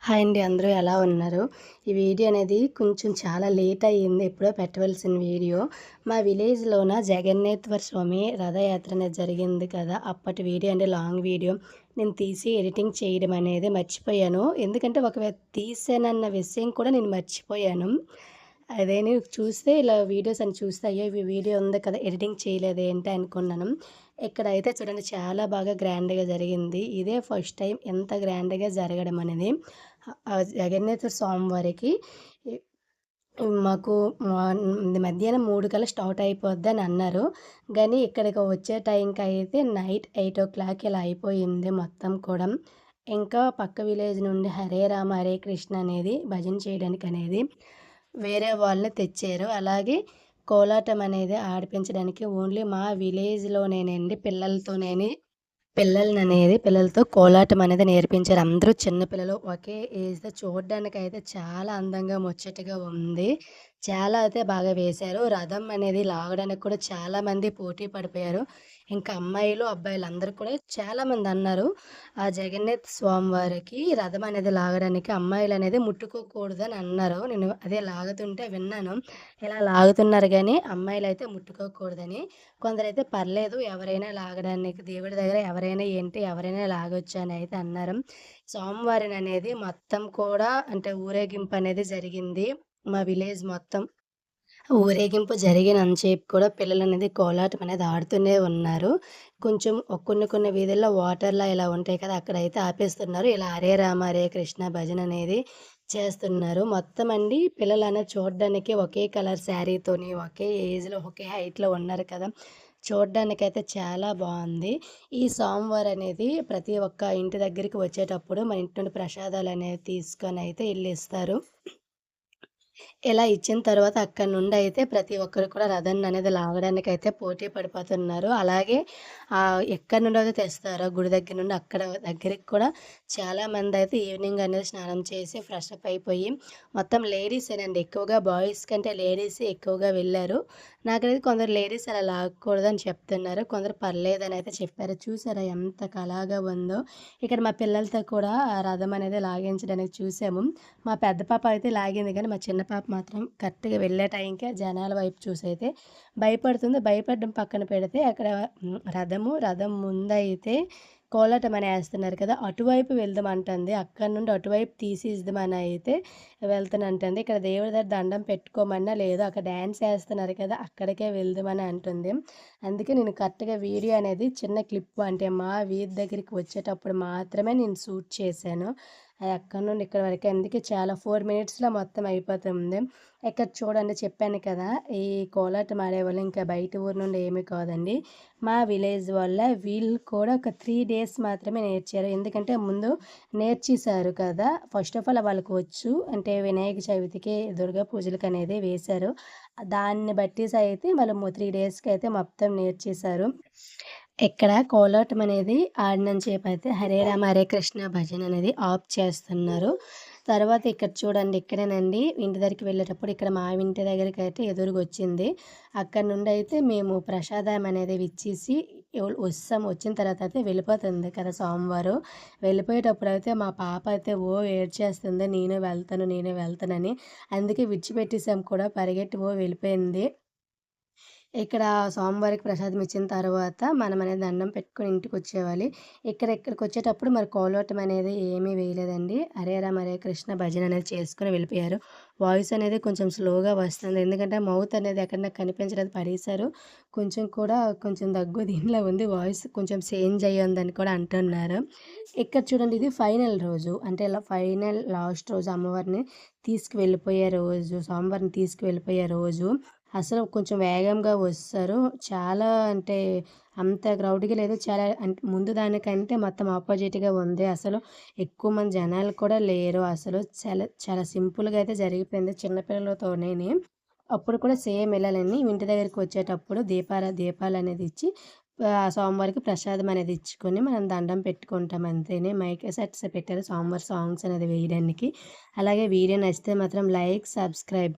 Hi అండి. అందరూ ఎలా ఉన్నారు? ఈ వీడియో అనేది కొంచెం చాలా లేట్ అయ్యింది. ఎప్పుడో పెట్టవలసిన వీడియో. మా విలేజ్‌లోన జగన్నేత్వర స్వామి రథయాత్ర అనేది జరిగింది కదా! అప్పటి వీడియో అండి, లాంగ్ వీడియో. నేను తీసి ఎడిటింగ్ చేయడం అనేది మర్చిపోయాను. ఎందుకంటే తీసానన్న విషయం కూడా నేను మర్చిపోయాను. అదేని చూస్తే ఇలా వీడియోస్ అని చూస్తే అయ్యో! వీడియో ఉంది కదా! ఎడిటింగ్ చేయలేదేంటి అనుకున్నాను. ఇక్కడైతే చూడండి, చాలా బాగా గ్రాండ్‌గా జరిగింది. ఇదే ఫస్ట్ టైం ఎంత గ్రాండ్‌గా జరగడం అనేది. జగన్నేత్ర స్వామి వారికి ఇ మాకు మధ్యాహ్నం 3 కల్లా స్టార్ట్ అయిపోద్దని అన్నారు. గానీ ఇక్కడికి వచ్చే టైంకయితే నైట్ 8:00 ఇలా అయిపోయింది మొత్తం కూడా. ఇంకా పక్క విలేజ్ నుండి హరే రామ హరే కృష్ణ అనేది భజన చేయడానికనేది వేరే వాళ్ళని తెచ్చారు. అలాగే కోలాటం అనేది ఆడిపించడానికి ఓన్లీ మా విలేజ్‌లోనేనండి పిల్లలతో కోలాటం అనేది నేర్పించారు. అందరూ చిన్న పిల్లలు ఒకే ఏజ్‌తో చూడ్డానికైతే చాలా అందంగా, ముచ్చటగా ఉంది. చాలా అయితే బాగా వేశారు. రథం అనేది లాగడానికి కూడా చాలామంది పోటీ పడిపోయారు. ఇంకా అమ్మాయిలు, అబ్బాయిలు అందరూ కూడా చాలామందన్నారు. ఆ జగన్నాథ్ స్వామి వారికి రథం అనేది లాగడానికి అమ్మాయిలనేది ముట్టుకోకూడదని అన్నారు. నేను అదే లాగుతుంటే విన్నాను. ఇలా లాగుతున్నారు గానీ అమ్మాయిలైతే ముట్టుకోకూడదని. కొందరైతే పర్లేదు, ఎవరైనా లాగడానికి దేవుడి దగ్గర ఎవరైనా లాగొచ్చు అని అయితే అన్నారు. స్వామివారిననేది మొత్తం కూడా అంటే ఊరేగింపు అనేది జరిగింది. మా విలేజ్ మొత్తం ఊరేగింపు జరిగినంత సేపు కూడా పిల్లలనేది కోలాటం అనేది ఆడుతూనే ఉన్నారు. కొంచెం కొన్ని వీధుల్లో వాటర్‌లా ఇలా ఉంటాయి కదా! అక్కడైతే ఆపేస్తున్నారు. ఇలా హరే రామ హరే కృష్ణ భజన అనేది చేస్తున్నారు. మొత్తం అండి పిల్లలనేది చూడడానికి ఒకే కలర్ శారీతోని, ఒకే ఏజ్‌లో, ఒకే హైట్‌లో ఉన్నారు కదా! చూడ్డానికైతే చాలా బావుంది. ఈ సోమవారనేది ప్రతి ఒక్క ఇంటి దగ్గరికి వచ్చేటప్పుడు మన ఇంటి నుండి ప్రసాదాలనేవి తీసుకొనైతే ఈళ్ళిస్తారు. ఇలా ఇచ్చిన తర్వాత అక్కడి నుండయితే ప్రతి ఒక్కరు కూడా రథాన్ననేది లాగడానికైతే పోటీ పడిపోతున్నారు. అలాగే ఎక్కడి నుండైతే తెస్తారో గుడి దగ్గర నుండి అక్కడ దగ్గరికి కూడా చాలామందయితే ఈవినింగ్ అనేది స్నానం చేసి ఫ్రెష్ అప్ అయిపోయి మొత్తం లేడీసేనండి. ఎక్కువగా బాయ్స్ కంటే లేడీసే ఎక్కువగా వెళ్లారు. నాకైతే కొందరు లేడీస్ అలా లాగకూడదని చెప్తున్నారు. కొందరు పర్లేదనైతే చెప్పారు. చూసారా ఎంత కళగా ఉందో! ఇక్కడ మా పిల్లలతో కూడా ఆ రథం అనేది లాగించడానికి చూసాము. మా పెద్ద పాప అయితే లాగింది గానీ, మా చిన్న పాప మాత్రం కరెక్ట్‌గా వెళ్ళే టైంకే జనాల వైపు చూసైతే భయపడుతుంది. భయపడడం పక్కన పెడితే అక్కడ రథం ముందయితే కోలాటం అని ఏస్తున్నారు కదా! అటువైపు వెళ్దామంటంది. అక్కడి నుండి అటువైపు తీసిద్దామని అయితే వెళ్తానంటుంది. ఇక్కడ దేవుడి దగ్గర దండం పెట్టుకోమన్నా లేదు. అక్కడ డాన్స్ ఏస్తున్నారు కదా! అక్కడికే వెళ్దామని అంటుంది. అందుకే నేను కరెక్ట్‌గా వీడియో అనేది చిన్న క్లిప్ అంటే మా వీధి దగ్గరికి వచ్చేటప్పుడు మాత్రమే నేను షూట్ చేశాను. అక్కడి నుండి ఇక్కడి వరకే. అందుకే చాలా 4 మినిట్స్‌లో మొత్తం అయిపోతుంది. ఇక్కడ చూడండి, చెప్పాను కదా! ఈ కోలాటం ఆడేవాళ్ళు ఇంకా బయట ఊరు నుండి ఏమీ కాదండి. మా విలేజ్ వీళ్ళు కూడా ఒక 3 డేస్ మాత్రమే నేర్చారు. ఎందుకంటే ముందు నేర్చేశారు కదా! ఫస్ట్ ఆఫ్ ఆల్ వాళ్ళకి వచ్చు. అంటే వినాయక చవితికి, దుర్గా పూజలకనేది వేశారు. దాన్ని బట్టేసి అయితే వాళ్ళు 3 డేస్‌కైతే మొత్తం నేర్చేశారు. ఇక్కడ కోలాటం అనేది ఆడినంత సేపయితే హరే రామ హరే కృష్ణ భజన అనేది ఆఫ్ చేస్తున్నారు. తర్వాత ఇక్కడ చూడండి, ఇక్కడేనండి ఇంటి దగ్గరికి వెళ్ళేటప్పుడు ఇక్కడ మా ఇంటి దగ్గరికైతే ఎదురుగొచ్చింది. అక్కడి నుండయితే మేము ప్రసాదం అనేది ఇచ్చేసి వస్తాం. వచ్చిన తర్వాత అయితే వెళ్ళిపోతుంది కదా స్వామివారు. వెళ్ళిపోయేటప్పుడైతే మా పాప అయితే ఏడ్చేస్తుంది. నేను వెళ్తానని. అందుకే విడిచిపెట్టేసాం కూడా, పరిగెట్టి వెళ్ళిపోయింది. ఇక్కడ స్వామివారికి ప్రసాదం ఇచ్చిన తర్వాత మనమనేది దండం పెట్టుకొని ఇంటికొచ్చేవాలి. ఇక్కడికొచ్చేటప్పుడు మరి కోలాటం అనేది ఏమీ వేయలేదండి. హరే రామ హరే కృష్ణ భజన అనేది చేసుకొని వెళ్ళిపోయారు. వాయిస్ అనేది కొంచెం స్లోగా వస్తుంది. ఎందుకంటే మౌత్ అనేది ఎక్కడ నాకు కనిపించలేదు, పడేశారు. కొంచెం దగ్గు దీనిలో ఉంది. వాయిస్ కొంచెం చేంజ్ అయ్యిందని కూడా అంటున్నారు. ఇక్కడ చూడండి, ఇది ఫైనల్ రోజు. అంటే ఇలా ఫైనల్ లాస్ట్ రోజు అమ్మవారిని తీసుకువెళ్ళిపోయే రోజు, స్వామివారిని తీసుకువెళ్ళిపోయే రోజు. అసలు కొంచెం వేగంగా వస్తారు. చాలా అంటే అంత క్రౌడ్‌గా లేదు. చాలా అంటే ముందు దానికంటే మొత్తం అపోజిట్‌గా ఉంది. అసలు ఎక్కువ మంది జనాలు కూడా లేరు. అసలు చాలా చాలా సింపుల్‌గా అయితే జరిగిపోయింది చిన్న పిల్లలతోనేని. అప్పుడు కూడా సేమ్ ఇలానే ఇంటి దగ్గరికి వచ్చేటప్పుడు దీపాలనేది ఇచ్చి స్వామివారికి ప్రసాదం అనేది ఇచ్చుకొని మనం దండం పెట్టుకుంటాం అంతేనే. మైక్ సెట్స్ పెట్టారు స్వామివారి సాంగ్స్ అనేది వేయడానికి. అలాగే వీడియో నచ్చితే మాత్రం లైక్, సబ్స్క్రైబ్.